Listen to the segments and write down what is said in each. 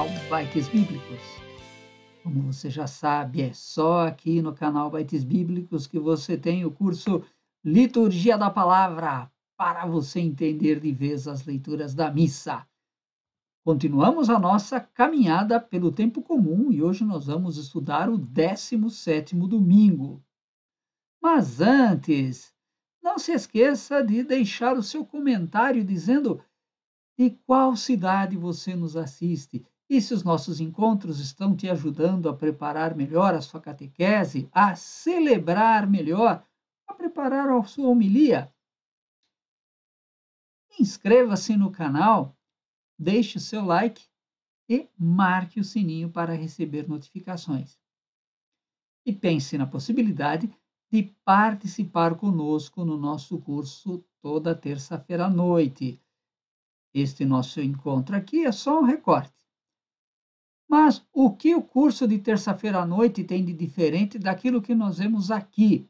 canal Bytes Bíblicos. Como você já sabe, é só aqui no canal Bytes Bíblicos que você tem o curso Liturgia da Palavra, para você entender de vez as leituras da missa. Continuamos a nossa caminhada pelo tempo comum e hoje nós vamos estudar o 17º domingo. Mas antes, não se esqueça de deixar o seu comentário dizendo de qual cidade você nos assiste e se os nossos encontros estão te ajudando a preparar melhor a sua catequese, a celebrar melhor, a preparar a sua homilia. Inscreva-se no canal, deixe o seu like e marque o sininho para receber notificações. E pense na possibilidade de participar conosco no nosso curso toda terça-feira à noite. Este nosso encontro aqui é só um recorte. Mas o que o curso de terça-feira à noite tem de diferente daquilo que nós vemos aqui?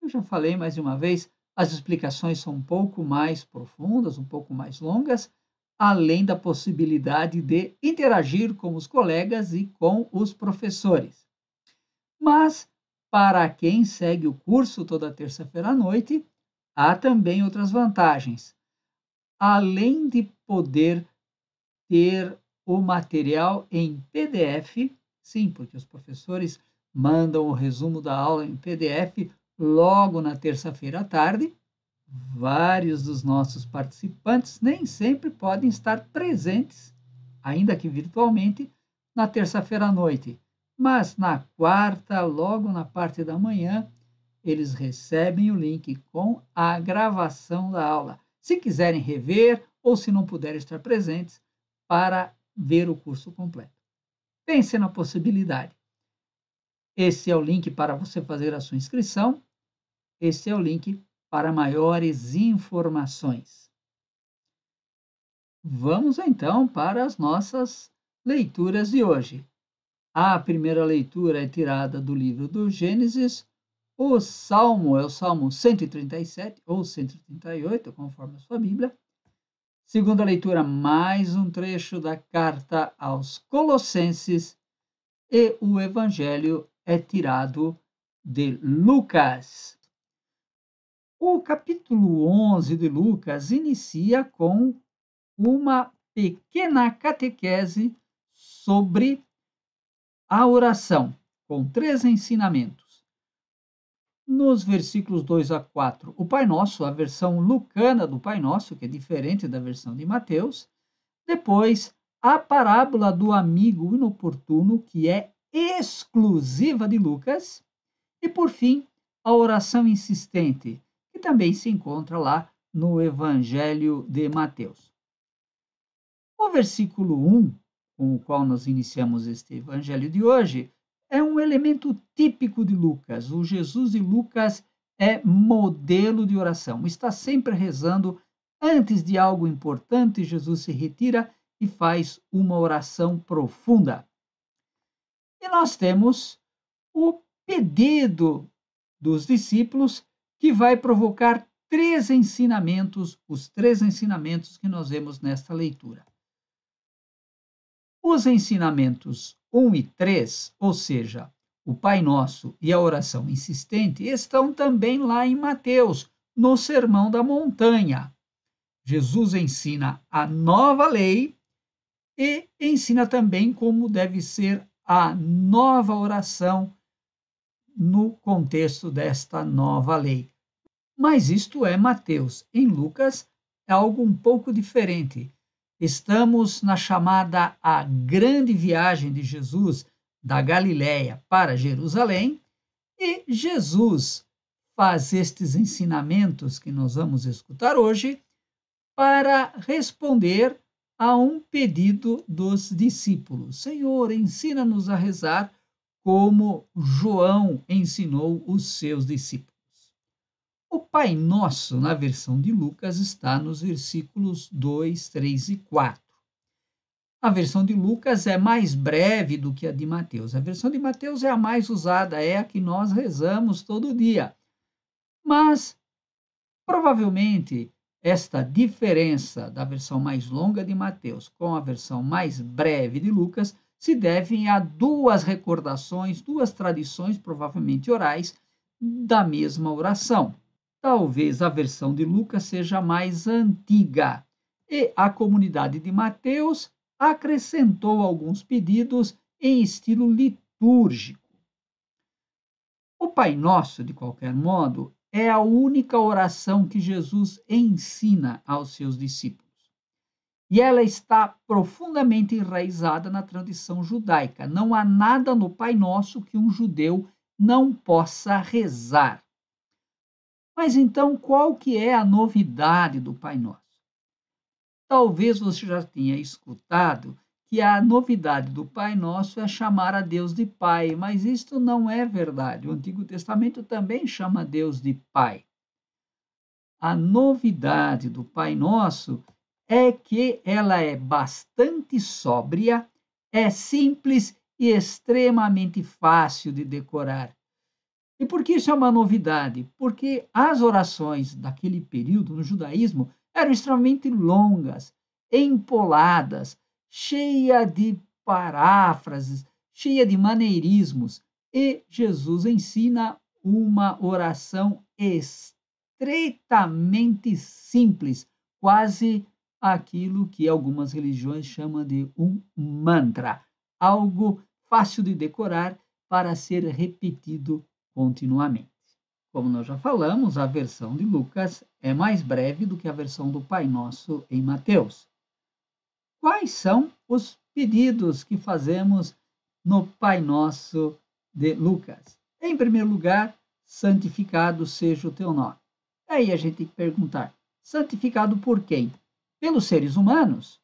Eu já falei mais de uma vez, as explicações são um pouco mais profundas, um pouco mais longas, além da possibilidade de interagir com os colegas e com os professores. Mas, para quem segue o curso toda terça-feira à noite, há também outras vantagens. Além de poder ter o material em PDF, sim, porque os professores mandam o resumo da aula em PDF logo na terça-feira à tarde. Vários dos nossos participantes nem sempre podem estar presentes, ainda que virtualmente, na terça-feira à noite, mas na quarta, logo na parte da manhã, eles recebem o link com a gravação da aula. Se quiserem rever ou se não puderem estar presentes, para ver o curso completo. Pense na possibilidade. Esse é o link para você fazer a sua inscrição. Esse é o link para maiores informações. Vamos então para as nossas leituras de hoje. A primeira leitura é tirada do livro do Gênesis. O salmo é o Salmo 137 ou 138, conforme a sua Bíblia. Segunda leitura, mais um trecho da carta aos Colossenses. E o evangelho é tirado de Lucas. O capítulo 11 de Lucas inicia com uma pequena catequese sobre a oração, com 3 ensinamentos. Nos versículos 2 a 4, o Pai Nosso, a versão lucana do Pai Nosso, que é diferente da versão de Mateus. Depois, a parábola do amigo inoportuno, que é exclusiva de Lucas. E, por fim, a oração insistente, que também se encontra lá no Evangelho de Mateus. O versículo 1, com o qual nós iniciamos este Evangelho de hoje, é um elemento típico de Lucas. O Jesus de Lucas é modelo de oração. Está sempre rezando. Antes de algo importante, Jesus se retira e faz uma oração profunda. E nós temos o pedido dos discípulos, que vai provocar 3 ensinamentos, os 3 ensinamentos que nós vemos nesta leitura. Os ensinamentos 1 e 3, ou seja, o Pai Nosso e a oração insistente, estão também lá em Mateus, no Sermão da Montanha. Jesus ensina a nova lei e ensina também como deve ser a nova oração no contexto desta nova lei. Mas isto é Mateus. Em Lucas é algo um pouco diferente. Estamos na chamada a grande viagem de Jesus da Galiléia para Jerusalém e Jesus faz estes ensinamentos que nós vamos escutar hoje para responder a um pedido dos discípulos. Senhor, ensina-nos a rezar como João ensinou os seus discípulos. O Pai Nosso, na versão de Lucas, está nos versículos 2, 3 e 4. A versão de Lucas é mais breve do que a de Mateus. A versão de Mateus é a mais usada, é a que nós rezamos todo dia. Mas, provavelmente, Esta diferença da versão mais longa de Mateus com a versão mais breve de Lucas se deve a duas recordações, duas tradições, provavelmente orais, da mesma oração. Talvez a versão de Lucas seja mais antiga e a comunidade de Mateus acrescentou alguns pedidos em estilo litúrgico. O Pai Nosso, de qualquer modo, é a única oração que Jesus ensina aos seus discípulos. E ela está profundamente enraizada na tradição judaica. Não há nada no Pai Nosso que um judeu não possa rezar. Mas então, qual que é a novidade do Pai Nosso? Talvez você já tenha escutado que a novidade do Pai Nosso é chamar a Deus de Pai, mas isto não é verdade. O Antigo Testamento também chama Deus de Pai. A novidade do Pai Nosso é que ela é bastante sóbria, é simples e extremamente fácil de decorar. E por que isso é uma novidade? Porque as orações daquele período no judaísmo eram extremamente longas, empoladas, cheia de paráfrases, cheia de maneirismos. E Jesus ensina uma oração estreitamente simples, quase aquilo que algumas religiões chamam de um mantra, algo fácil de decorar para ser repetido continuamente. Como nós já falamos, a versão de Lucas é mais breve do que a versão do Pai Nosso em Mateus. Quais são os pedidos que fazemos no Pai Nosso de Lucas? Em primeiro lugar, santificado seja o teu nome. Aí a gente tem que perguntar, santificado por quem? Pelos seres humanos?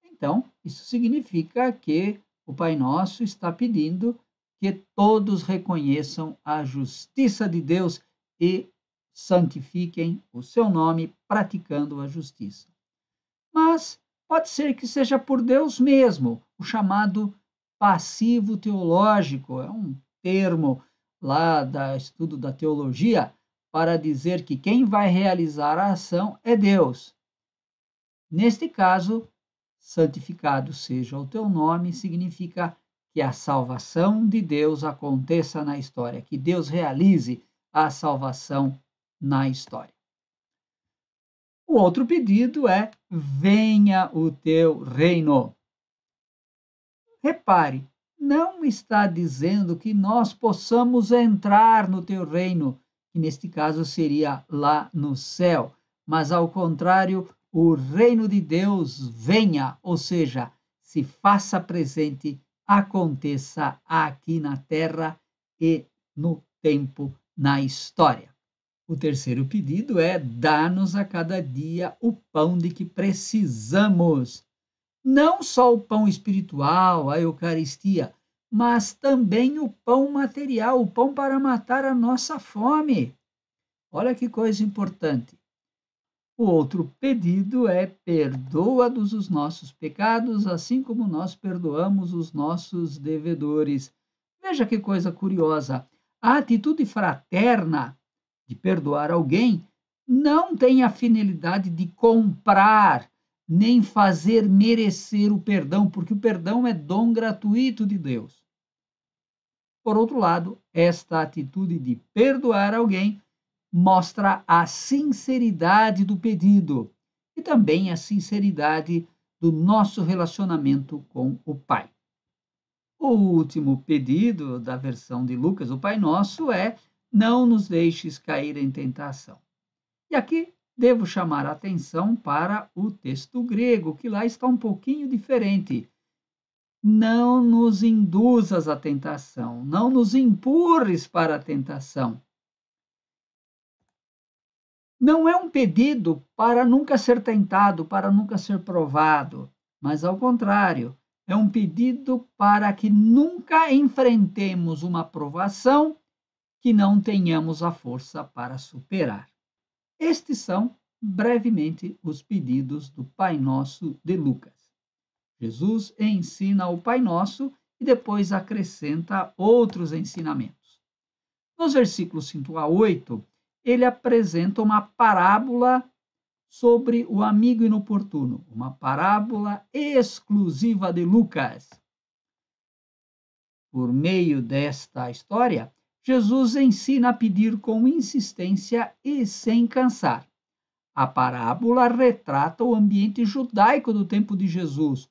Então, isso significa que o Pai Nosso está pedindo que todos reconheçam a justiça de Deus e santifiquem o seu nome praticando a justiça. Mas pode ser que seja por Deus mesmo, o chamado passivo teológico, é um termo lá do estudo da teologia para dizer que quem vai realizar a ação é Deus. Neste caso, santificado seja o teu nome, significa que a salvação de Deus aconteça na história, que Deus realize a salvação na história. O outro pedido é: venha o teu reino. Repare, não está dizendo que nós possamos entrar no teu reino, que neste caso seria lá no céu, mas ao contrário, o reino de Deus venha, ou seja, se faça presente, aconteça aqui na terra e no tempo, na história. O terceiro pedido é: dá-nos a cada dia o pão de que precisamos. Não só o pão espiritual, a Eucaristia, mas também o pão material, o pão para matar a nossa fome. Olha que coisa importante. O outro pedido é: perdoa-nos os nossos pecados, assim como nós perdoamos os nossos devedores. Veja que coisa curiosa. A atitude fraterna de perdoar alguém não tem a finalidade de comprar, nem fazer merecer o perdão, porque o perdão é dom gratuito de Deus. Por outro lado, esta atitude de perdoar alguém mostra a sinceridade do pedido e também a sinceridade do nosso relacionamento com o Pai. O último pedido da versão de Lucas, o Pai Nosso, é: não nos deixes cair em tentação. E aqui devo chamar a atenção para o texto grego, que lá está um pouquinho diferente. Não nos induzas à tentação, não nos empurres para a tentação. Não é um pedido para nunca ser tentado, para nunca ser provado, mas ao contrário, é um pedido para que nunca enfrentemos uma provação que não tenhamos a força para superar. Estes são, brevemente, os pedidos do Pai Nosso de Lucas. Jesus ensina o Pai Nosso e depois acrescenta outros ensinamentos. Nos versículos 5 a 8, ele apresenta uma parábola sobre o amigo inoportuno, uma parábola exclusiva de Lucas. Por meio desta história, Jesus ensina a pedir com insistência e sem cansar. A parábola retrata o ambiente judaico do tempo de Jesus.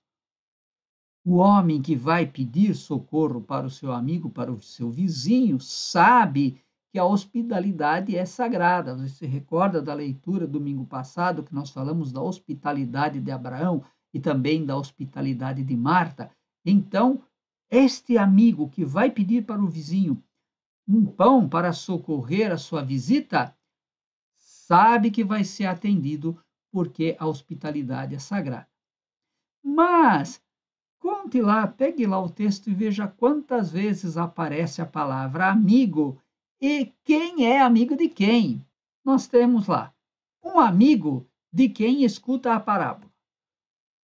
O homem que vai pedir socorro para o seu amigo, para o seu vizinho, sabe que a hospitalidade é sagrada. Você se recorda da leitura domingo passado, que nós falamos da hospitalidade de Abraão e também da hospitalidade de Marta? Então, este amigo que vai pedir para o vizinho um pão para socorrer a sua visita, sabe que vai ser atendido porque a hospitalidade é sagrada. Mas conte lá, pegue lá o texto e veja quantas vezes aparece a palavra amigo e quem é amigo de quem. Nós temos lá um amigo de quem escuta a parábola.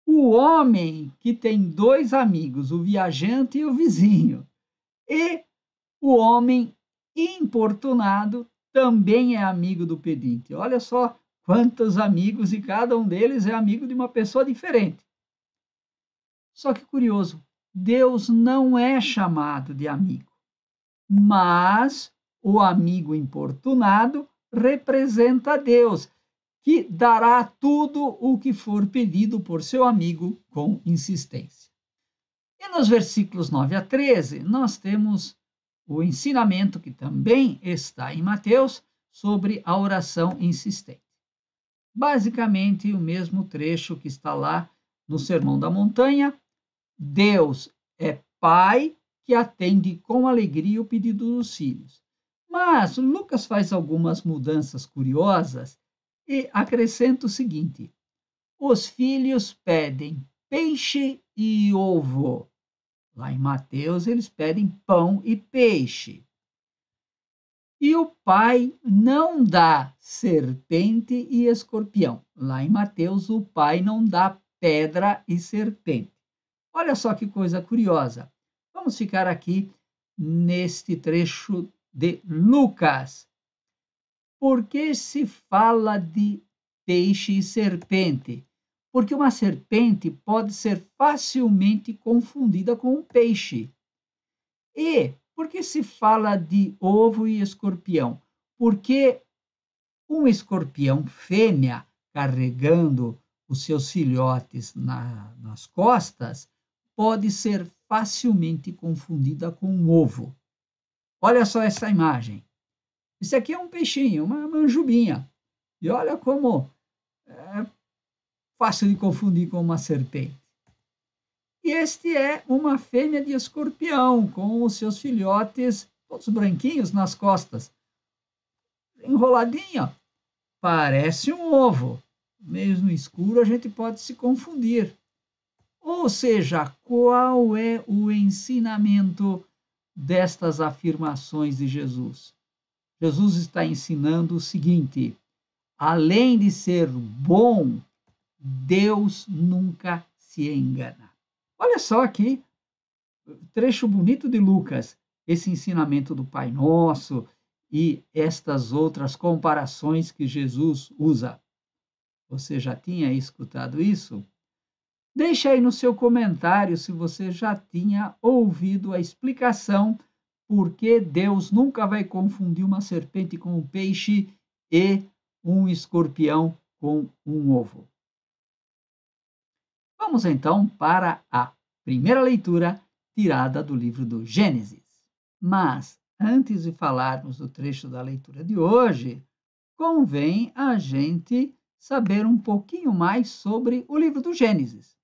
O homem que tem dois amigos, o viajante e o vizinho. E o homem importunado também é amigo do pedinte. Olha só quantos amigos e cada um deles é amigo de uma pessoa diferente. Só que curioso, Deus não é chamado de amigo, mas o amigo importunado representa Deus, que dará tudo o que for pedido por seu amigo com insistência. E nos versículos 9 a 13, nós temos o ensinamento que também está em Mateus sobre a oração insistente. Basicamente, o mesmo trecho que está lá no Sermão da Montanha. Deus é Pai que atende com alegria o pedido dos filhos. Mas Lucas faz algumas mudanças curiosas e acrescenta o seguinte: os filhos pedem peixe e ovo. Lá em Mateus, eles pedem pão e peixe. E o pai não dá serpente e escorpião. Lá em Mateus, o pai não dá pedra e serpente. Olha só que coisa curiosa. Vamos ficar aqui neste trecho de Lucas. Por que se fala de peixe e serpente? Porque uma serpente pode ser facilmente confundida com um peixe. E por que se fala de ovo e escorpião? Porque um escorpião fêmea carregando os seus filhotes nas costas pode ser facilmente confundida com um ovo. Olha só essa imagem. Esse aqui é um peixinho, uma manjubinha. E olha como é fácil de confundir com uma serpente. E este é uma fêmea de escorpião, com os seus filhotes todos branquinhos nas costas. Enroladinho, parece um ovo. Mesmo no escuro a gente pode se confundir. Ou seja, qual é o ensinamento destas afirmações de Jesus? Jesus está ensinando o seguinte: além de ser bom, Deus nunca se engana. Olha só aqui, trecho bonito de Lucas, esse ensinamento do Pai Nosso e estas outras comparações que Jesus usa. Você já tinha escutado isso? Deixa aí no seu comentário se você já tinha ouvido a explicação por que Deus nunca vai confundir uma serpente com um peixe e um escorpião com um ovo. Vamos então para a primeira leitura tirada do livro do Gênesis. Mas, antes de falarmos do trecho da leitura de hoje, convém a gente saber um pouquinho mais sobre o livro do Gênesis.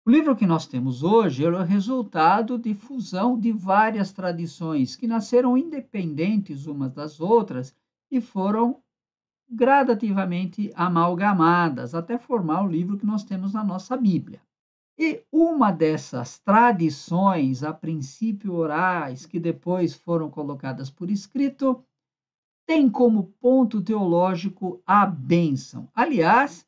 O livro que nós temos hoje é o resultado de fusão de várias tradições que nasceram independentes umas das outras e foram gradativamente amalgamadas até formar o livro que nós temos na nossa Bíblia. E uma dessas tradições, a princípio orais, que depois foram colocadas por escrito, tem como ponto teológico a bênção. Aliás,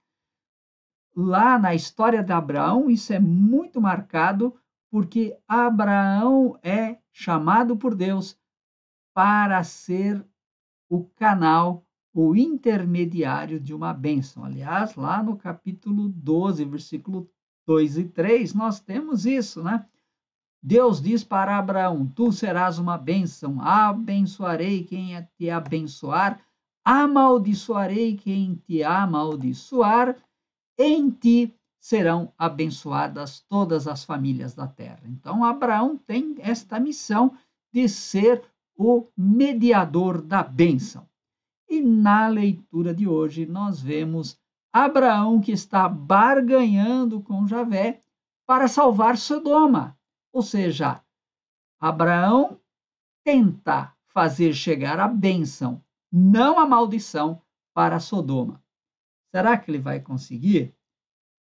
lá na história de Abraão, isso é muito marcado, porque Abraão é chamado por Deus para ser o canal, o intermediário de uma bênção. Aliás, lá no capítulo 12, versículo 2 e 3, nós temos isso, né? Deus diz para Abraão: tu serás uma bênção, abençoarei quem te abençoar, amaldiçoarei quem te amaldiçoar, em ti serão abençoadas todas as famílias da terra. Então, Abraão tem esta missão de ser o mediador da bênção. E na leitura de hoje, nós vemos Abraão que está barganhando com Javé para salvar Sodoma. Ou seja, Abraão tenta fazer chegar a bênção, não a maldição, para Sodoma. Será que ele vai conseguir?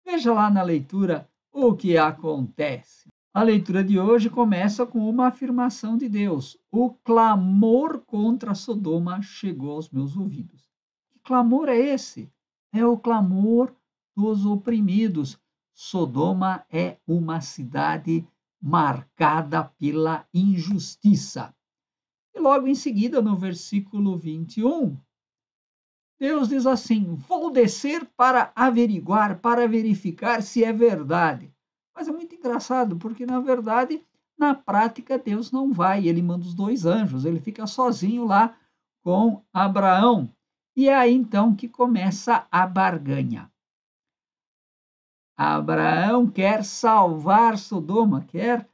Veja lá na leitura o que acontece. A leitura de hoje começa com uma afirmação de Deus: o clamor contra Sodoma chegou aos meus ouvidos. Que clamor é esse? É o clamor dos oprimidos. Sodoma é uma cidade marcada pela injustiça. E logo em seguida, no versículo 21, Deus diz assim: vou descer para averiguar, para verificar se é verdade. Mas é muito engraçado, porque na verdade, na prática, Deus não vai. Ele manda os 2 anjos, ele fica sozinho lá com Abraão. E é aí então que começa a barganha. Abraão quer salvar Sodoma, quer,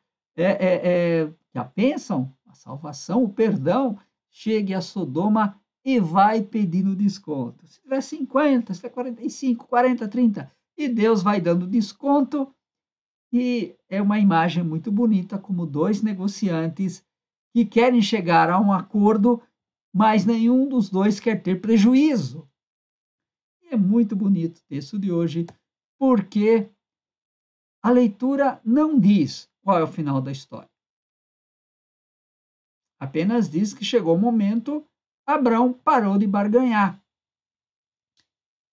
já pensam? A salvação, o perdão, chegue a Sodoma e vai pedindo desconto. Se tiver 50, se tiver 45, 40, 30, e Deus vai dando desconto, e é uma imagem muito bonita, como 2 negociantes que querem chegar a um acordo, mas nenhum dos 2 quer ter prejuízo. E é muito bonito o texto de hoje, porque a leitura não diz qual é o final da história. Apenas diz que chegou o momento, Abraão parou de barganhar.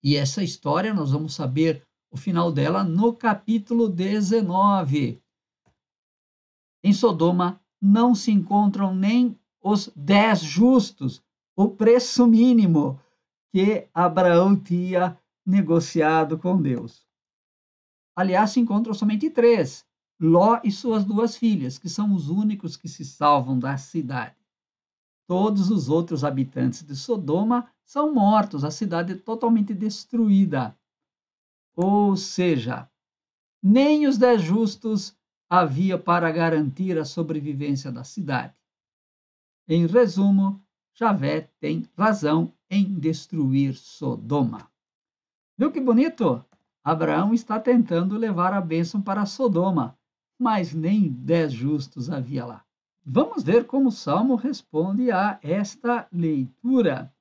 E essa história nós vamos saber o final dela no capítulo 19. Em Sodoma não se encontram nem os 10 justos, o preço mínimo que Abraão tinha negociado com Deus. Aliás, se encontram somente 3, Ló e suas 2 filhas, que são os únicos que se salvam da cidade. Todos os outros habitantes de Sodoma são mortos, a cidade é totalmente destruída. Ou seja, nem os 10 justos havia para garantir a sobrevivência da cidade. Em resumo, Javé tem razão em destruir Sodoma. Viu que bonito? Abraão está tentando levar a bênção para Sodoma, mas nem 10 justos havia lá. Vamos ver como o Salmo responde a esta leitura.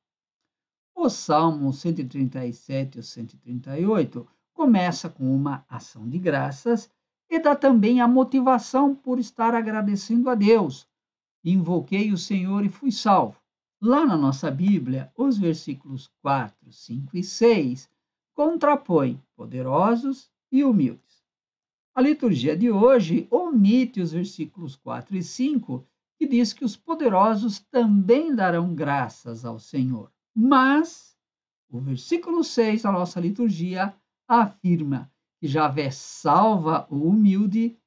O Salmo 137 e 138 começa com uma ação de graças e dá também a motivação por estar agradecendo a Deus. Invoquei o Senhor e fui salvo. Lá na nossa Bíblia, os versículos 4, 5 e 6 contrapõem poderosos e humildes. A liturgia de hoje omite os versículos 4 e 5, que diz que os poderosos também darão graças ao Senhor. Mas o versículo 6 da nossa liturgia afirma que Javé salva o humilde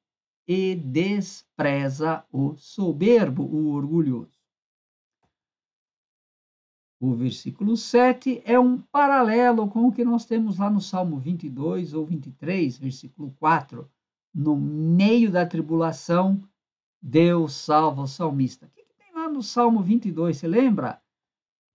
e despreza o soberbo, o orgulhoso. O versículo 7 é um paralelo com o que nós temos lá no Salmo 22 ou 23, versículo 4. No meio da tribulação, Deus salva o salmista. O que tem lá no Salmo 22, você lembra?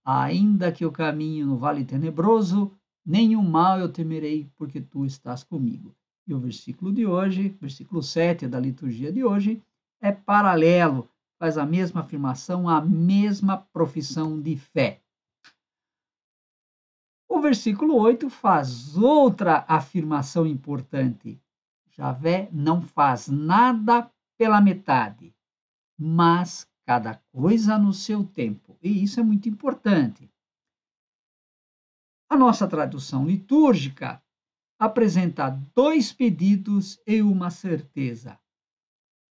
Ainda que eu caminhe no vale tenebroso, nenhum mal eu temerei, porque tu estás comigo. E o versículo de hoje, versículo 7 da liturgia de hoje, é paralelo, faz a mesma afirmação, a mesma profissão de fé. O versículo 8 faz outra afirmação importante. Javé não faz nada pela metade, mas cada coisa no seu tempo. E isso é muito importante. A nossa tradução litúrgica apresenta 2 pedidos e uma certeza.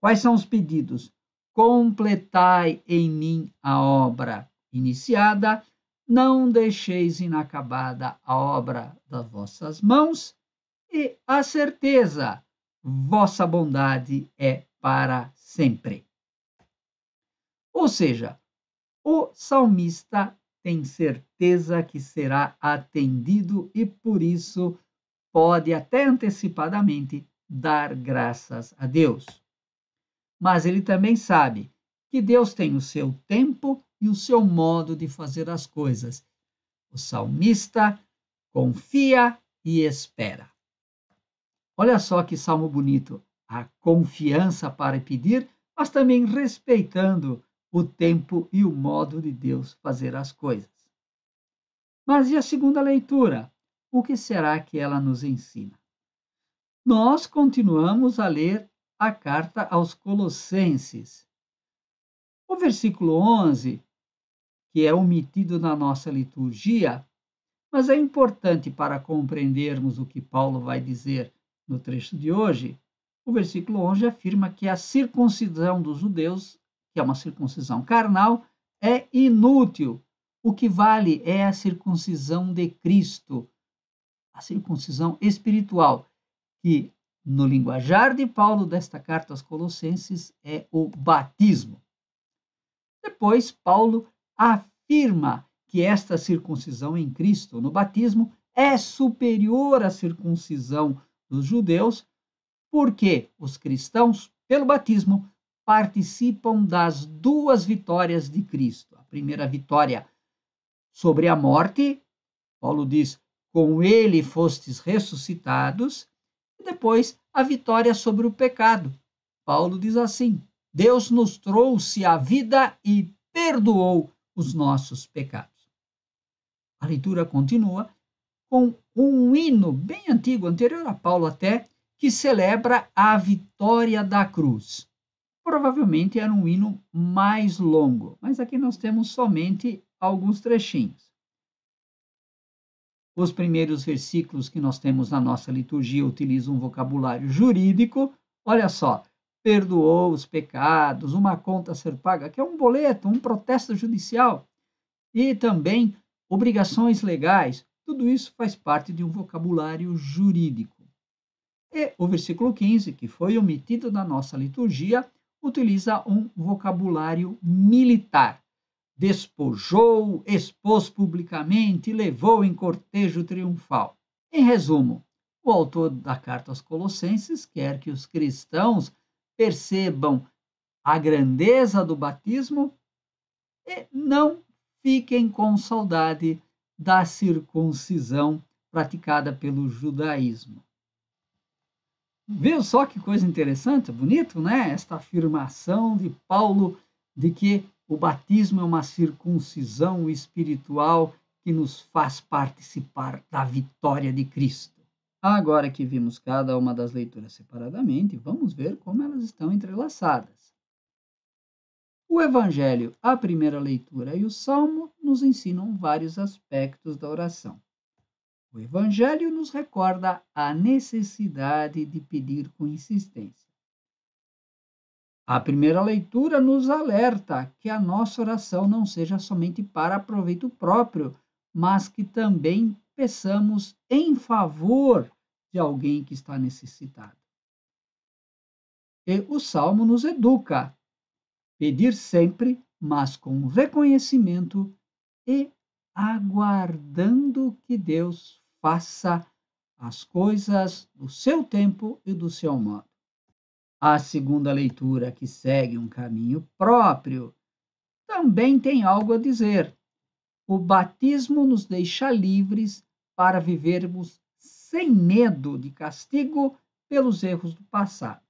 Quais são os pedidos? Completai em mim a obra iniciada, não deixeis inacabada a obra das vossas mãos, e a certeza, vossa bondade é para sempre. Ou seja, o salmista tem certeza que será atendido e, por isso, pode até antecipadamente dar graças a Deus. Mas ele também sabe que Deus tem o seu tempo e o seu modo de fazer as coisas. O salmista confia e espera. Olha só que salmo bonito. A confiança para pedir, mas também respeitando o tempo e o modo de Deus fazer as coisas. Mas e a segunda leitura? O que será que ela nos ensina? Nós continuamos a ler a carta aos Colossenses. O versículo 11, que é omitido na nossa liturgia, mas é importante para compreendermos o que Paulo vai dizer no trecho de hoje. O versículo 11 afirma que a circuncisão dos judeus, que é uma circuncisão carnal, é inútil. O que vale é a circuncisão de Cristo, a circuncisão espiritual, que no linguajar de Paulo desta carta aos Colossenses é o batismo. Depois, Paulo afirma que esta circuncisão em Cristo, no batismo, é superior à circuncisão dos judeus, porque os cristãos, pelo batismo, participam das duas vitórias de Cristo. A primeira vitória sobre a morte, Paulo diz, com ele fostes ressuscitados, e depois a vitória sobre o pecado. Paulo diz assim, Deus nos trouxe a vida e perdoou os nossos pecados. A leitura continua com um hino bem antigo, anterior a Paulo até, que celebra a vitória da cruz. Provavelmente era um hino mais longo, mas aqui nós temos somente alguns trechinhos. Os primeiros versículos que nós temos na nossa liturgia utilizam um vocabulário jurídico. Olha só, perdoou os pecados, uma conta a ser paga, que é um boleto, um protesto judicial, e também obrigações legais. Tudo isso faz parte de um vocabulário jurídico. E o versículo 15, que foi omitido da nossa liturgia, utiliza um vocabulário militar. Despojou, expôs publicamente e levou em cortejo triunfal. Em resumo, o autor da carta aos Colossenses quer que os cristãos percebam a grandeza do batismo e não fiquem com saudade da circuncisão praticada pelo judaísmo. Viu só que coisa interessante, bonito, né? Esta afirmação de Paulo de que o batismo é uma circuncisão espiritual que nos faz participar da vitória de Cristo. Agora que vimos cada uma das leituras separadamente, vamos ver como elas estão entrelaçadas. O Evangelho, a primeira leitura e o Salmo nos ensinam vários aspectos da oração. O Evangelho nos recorda a necessidade de pedir com insistência. A primeira leitura nos alerta que a nossa oração não seja somente para proveito próprio, mas que também peçamos em favor de alguém que está necessitado. E o Salmo nos educa. Pedir sempre, mas com reconhecimento e aguardando que Deus faça as coisas do seu tempo e do seu modo. A segunda leitura, que segue um caminho próprio, também tem algo a dizer. O batismo nos deixa livres para vivermos sem medo de castigo pelos erros do passado.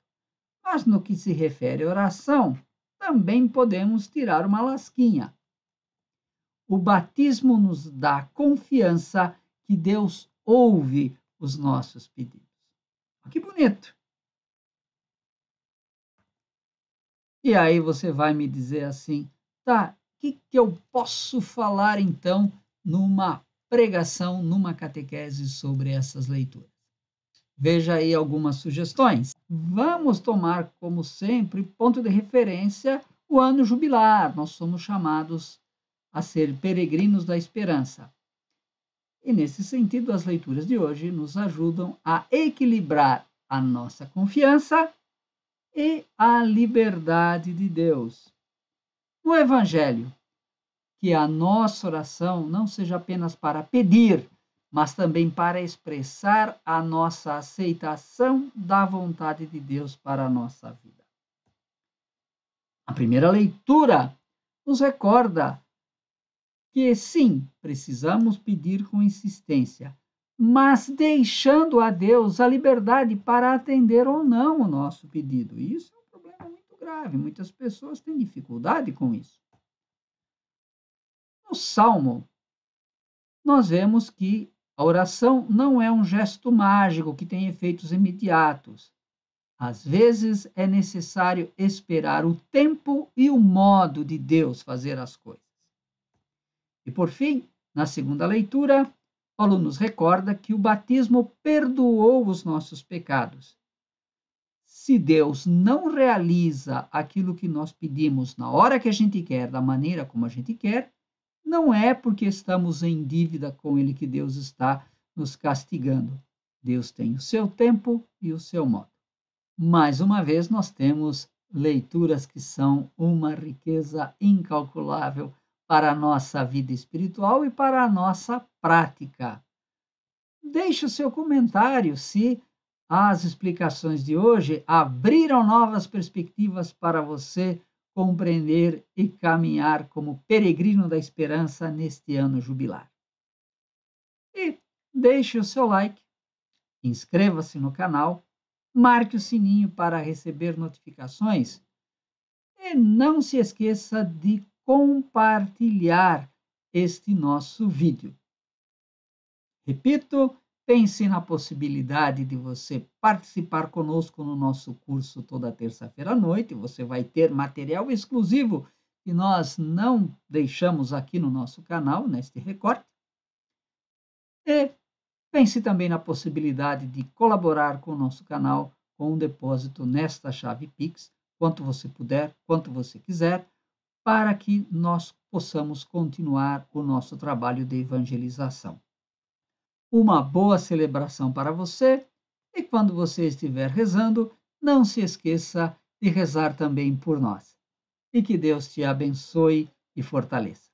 Mas no que se refere à oração, também podemos tirar uma lasquinha. O batismo nos dá confiança que Deus ouve os nossos pedidos. Que bonito! E aí você vai me dizer assim, tá, o que eu posso falar então numa pregação, numa catequese sobre essas leituras? Veja aí algumas sugestões. Vamos tomar, como sempre, ponto de referência o ano jubilar. Nós somos chamados a ser peregrinos da esperança. E, nesse sentido, as leituras de hoje nos ajudam a equilibrar a nossa confiança e a liberdade de Deus. No Evangelho, que a nossa oração não seja apenas para pedir, mas também para expressar a nossa aceitação da vontade de Deus para a nossa vida. A primeira leitura nos recorda que, sim, precisamos pedir com insistência, mas deixando a Deus a liberdade para atender ou não o nosso pedido. Isso é um problema muito grave, muitas pessoas têm dificuldade com isso. No Salmo, nós vemos que a oração não é um gesto mágico que tem efeitos imediatos. Às vezes é necessário esperar o tempo e o modo de Deus fazer as coisas. E por fim, na segunda leitura, Paulo nos recorda que o batismo perdoou os nossos pecados. Se Deus não realiza aquilo que nós pedimos na hora que a gente quer, da maneira como a gente quer, não é porque estamos em dívida com Ele que Deus está nos castigando. Deus tem o seu tempo e o seu modo. Mais uma vez, nós temos leituras que são uma riqueza incalculável para a nossa vida espiritual e para a nossa prática. Deixe o seu comentário se as explicações de hoje abriram novas perspectivas para você compreender e caminhar como peregrino da esperança neste ano jubilar. E deixe o seu like, inscreva-se no canal, marque o sininho para receber notificações e não se esqueça de compartilhar este nosso vídeo. Repito, pense na possibilidade de você participar conosco no nosso curso toda terça-feira à noite. Você vai ter material exclusivo que nós não deixamos aqui no nosso canal, neste recorte. E pense também na possibilidade de colaborar com o nosso canal com um depósito nesta chave Pix, quanto você puder, quanto você quiser, para que nós possamos continuar o nosso trabalho de evangelização. Uma boa celebração para você e quando você estiver rezando, não se esqueça de rezar também por nós. E que Deus te abençoe e fortaleça.